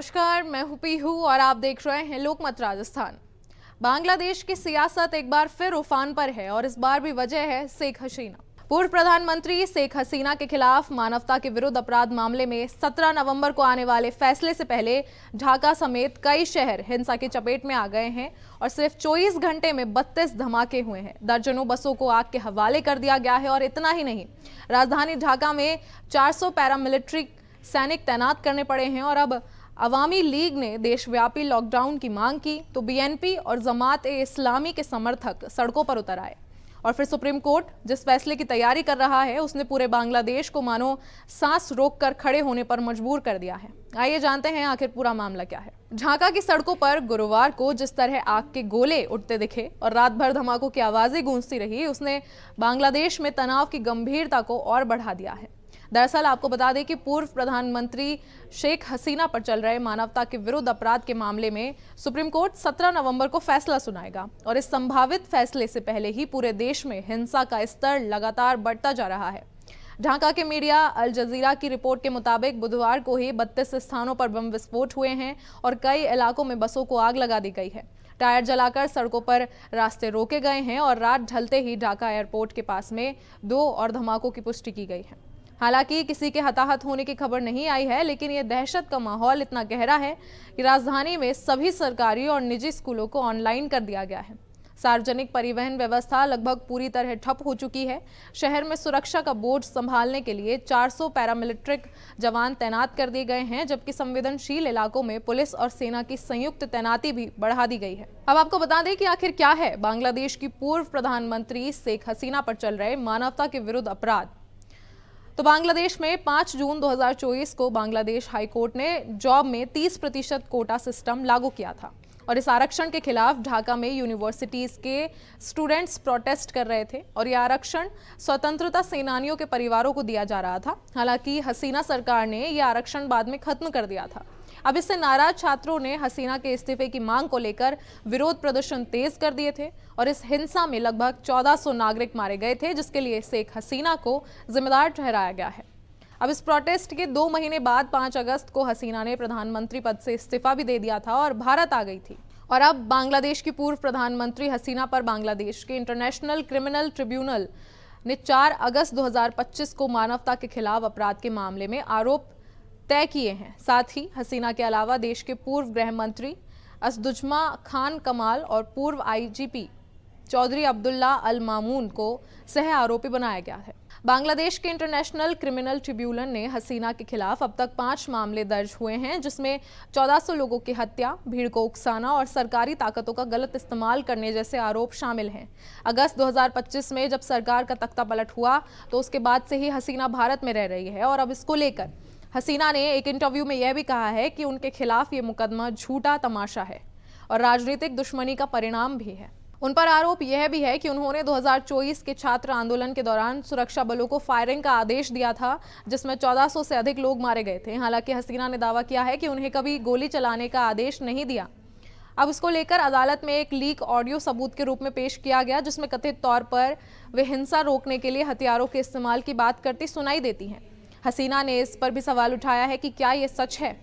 नमस्कार, मैं हूं पीहू और आप देख रहे हैं लोकमत राजस्थान। बांग्लादेश की सियासत एक बार फिर उफान पर है और इस बार भी वजह है शेख हसीना। पूर्व प्रधानमंत्री शेख हसीना के खिलाफ मानवता के विरुद्ध अपराध मामले में 17 नवंबर को आने वाले फैसले से पहले ढाका समेत कई शहर हिंसा की चपेट में आ गए हैं और सिर्फ 24 घंटे में 32 धमाके हुए हैं। दर्जनों बसों को आग के हवाले कर दिया गया है और इतना ही नहीं, राजधानी ढाका में 400 पैरामिलिट्री सैनिक तैनात करने पड़े हैं। और अब अवामी लीग ने देशव्यापी लॉकडाउन की मांग की तो बीएनपी और जमात ए इस्लामी के समर्थक सड़कों पर उतर आए। और फिर सुप्रीम कोर्ट जिस फैसले की तैयारी कर रहा है उसने पूरे बांग्लादेश को मानो सांस रोककर खड़े होने पर मजबूर कर दिया है। आइए जानते हैं आखिर पूरा मामला क्या है। ढाका की सड़कों पर गुरुवार को जिस तरह आग के गोले उठते दिखे और रात भर धमाकों की आवाजें गूंजती रही, उसने बांग्लादेश में तनाव की गंभीरता को और बढ़ा दिया है। दरअसल आपको बता दें कि पूर्व प्रधानमंत्री शेख हसीना पर चल रहे मानवता के विरुद्ध अपराध के मामले में सुप्रीम कोर्ट 17 नवंबर को फैसला सुनाएगा और इस संभावित फैसले से पहले ही पूरे देश में हिंसा का स्तर लगातार बढ़ता जा रहा है। ढाका के मीडिया अल जजीरा की रिपोर्ट के मुताबिक बुधवार को ही 32 स्थानों पर बम विस्फोट हुए हैं और कई इलाकों में बसों को आग लगा दी गई है। टायर जलाकर सड़कों पर रास्ते रोके गए हैं और रात ढलते ही ढाका एयरपोर्ट के पास में 2 और धमाकों की पुष्टि की गई है। हालांकि किसी के हताहत होने की खबर नहीं आई है, लेकिन यह दहशत का माहौल इतना गहरा है कि राजधानी में सभी सरकारी और निजी स्कूलों को ऑनलाइन कर दिया गया है। सार्वजनिक परिवहन व्यवस्था लगभग पूरी तरह ठप हो चुकी है। शहर में सुरक्षा का बोझ संभालने के लिए 400 पैरामिलिट्रिक जवान तैनात कर दिए गए हैं, जबकि संवेदनशील इलाकों में पुलिस और सेना की संयुक्त तैनाती भी बढ़ा दी गई है। अब आपको बता दें कि आखिर क्या है बांग्लादेश की पूर्व प्रधानमंत्री शेख हसीना पर चल रहे मानवता के विरुद्ध अपराध। तो बांग्लादेश में 5 जून 2024 को बांग्लादेश हाई कोर्ट ने जॉब में 30% कोटा सिस्टम लागू किया था और इस आरक्षण के खिलाफ ढाका में यूनिवर्सिटीज के स्टूडेंट्स प्रोटेस्ट कर रहे थे और यह आरक्षण स्वतंत्रता सेनानियों के परिवारों को दिया जा रहा था। हालांकि हसीना सरकार ने यह आरक्षण बाद में खत्म कर दिया था। अब इससे नाराज छात्रों ने हसीना के इस्तीफे की मांग को लेकर विरोध प्रदर्शन तेज कर दिए थे और इस हिंसा में लगभग 1400 नागरिक मारे गए थे, जिसके लिए शेख हसीना को जिम्मेदार ठहराया गया है। अब इस प्रोटेस्ट के 2 महीने बाद 5 अगस्त को हसीना ने प्रधानमंत्री पद से इस्तीफा भी दे दिया था और भारत आ गई थी। और अब बांग्लादेश की पूर्व प्रधानमंत्री हसीना पर बांग्लादेश के इंटरनेशनल क्रिमिनल ट्रिब्यूनल ने 4 अगस्त 2025 को मानवता के खिलाफ अपराध के मामले में आरोप तय किए हैं। साथ ही हसीना के अलावा देश के पूर्व गृह मंत्री असदुज्मा खान कमाल और पूर्व आईजीपी चौधरी अब्दुल्ला अल मामून को सह आरोपी बनाया गया है। बांग्लादेश के इंटरनेशनल क्रिमिनल ट्रिब्यूनल ने हसीना के खिलाफ अब तक 5 मामले दर्ज हुए हैं, जिसमें 1400 लोगों की हत्या, भीड़ को उकसाना और सरकारी ताकतों का गलत इस्तेमाल करने जैसे आरोप शामिल हैं। अगस्त 2025 में जब सरकार का तख्ता पलट हुआ तो उसके बाद से ही हसीना भारत में रह रही है और अब इसको लेकर हसीना ने एक इंटरव्यू में यह भी कहा है कि उनके खिलाफ ये मुकदमा झूठा तमाशा है और राजनीतिक दुश्मनी का परिणाम भी है। उन पर आरोप यह भी है कि उन्होंने 2024 के छात्र आंदोलन के दौरान सुरक्षा बलों को फायरिंग का आदेश दिया था, जिसमें 1400 से अधिक लोग मारे गए थे। हालांकि हसीना ने दावा किया है कि उन्हें कभी गोली चलाने का आदेश नहीं दिया। अब इसको लेकर अदालत में एक लीक ऑडियो सबूत के रूप में पेश किया गया, जिसमें कथित तौर पर वे हिंसा रोकने के लिए हथियारों के इस्तेमाल की बात करती सुनाई देती हैं। हसीना ने इस पर भी सवाल उठाया है कि क्या ये सच है।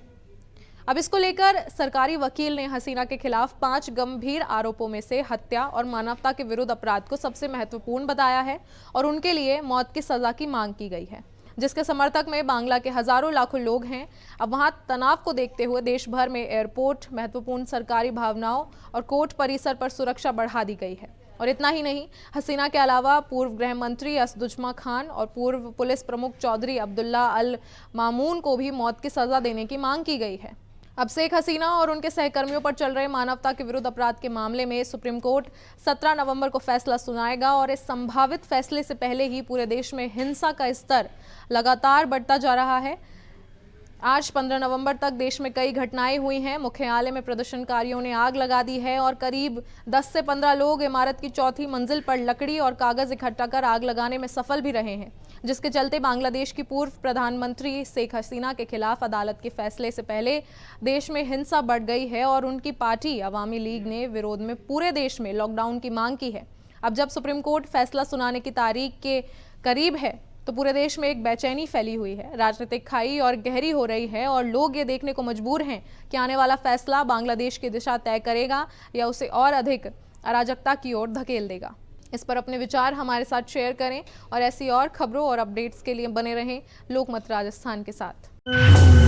अब इसको लेकर सरकारी वकील ने हसीना के खिलाफ 5 गंभीर आरोपों में से हत्या और मानवता के विरुद्ध अपराध को सबसे महत्वपूर्ण बताया है और उनके लिए मौत की सजा की मांग की गई है, जिसके समर्थक में बांग्ला के हजारों लाखों लोग हैं। अब वहां तनाव को देखते हुए देश भर में एयरपोर्ट, महत्वपूर्ण सरकारी भावनाओं और कोर्ट परिसर पर सुरक्षा बढ़ा दी गई है। और इतना ही नहीं, हसीना के अलावा पूर्व गृह मंत्री असदुज्मा खान और पूर्व पुलिस प्रमुख चौधरी अब्दुल्ला अल मामून को भी मौत की सजा देने की मांग की गई है। अब शेख हसीना और उनके सहकर्मियों पर चल रहे मानवता के विरुद्ध अपराध के मामले में सुप्रीम कोर्ट 17 नवंबर को फैसला सुनाएगा और इस संभावित फैसले से पहले ही पूरे देश में हिंसा का स्तर लगातार बढ़ता जा रहा है। आज 15 नवंबर तक देश में कई घटनाएं हुई हैं। मुख्यालय में प्रदर्शनकारियों ने आग लगा दी है और करीब 10 से 15 लोग इमारत की 4थी मंजिल पर लकड़ी और कागज इकट्ठा कर आग लगाने में सफल भी रहे हैं, जिसके चलते बांग्लादेश की पूर्व प्रधानमंत्री शेख हसीना के खिलाफ अदालत के फैसले से पहले देश में हिंसा बढ़ गई है और उनकी पार्टी अवामी लीग ने विरोध में पूरे देश में लॉकडाउन की मांग की है। अब जब सुप्रीम कोर्ट फैसला सुनाने की तारीख के करीब है तो पूरे देश में एक बेचैनी फैली हुई है। राजनीतिक खाई और गहरी हो रही है और लोग ये देखने को मजबूर हैं कि आने वाला फैसला बांग्लादेश की दिशा तय करेगा या उसे और अधिक अराजकता की ओर धकेल देगा। इस पर अपने विचार हमारे साथ शेयर करें और ऐसी और खबरों और अपडेट्स के लिए बने रहें लोकमत राजस्थान के साथ।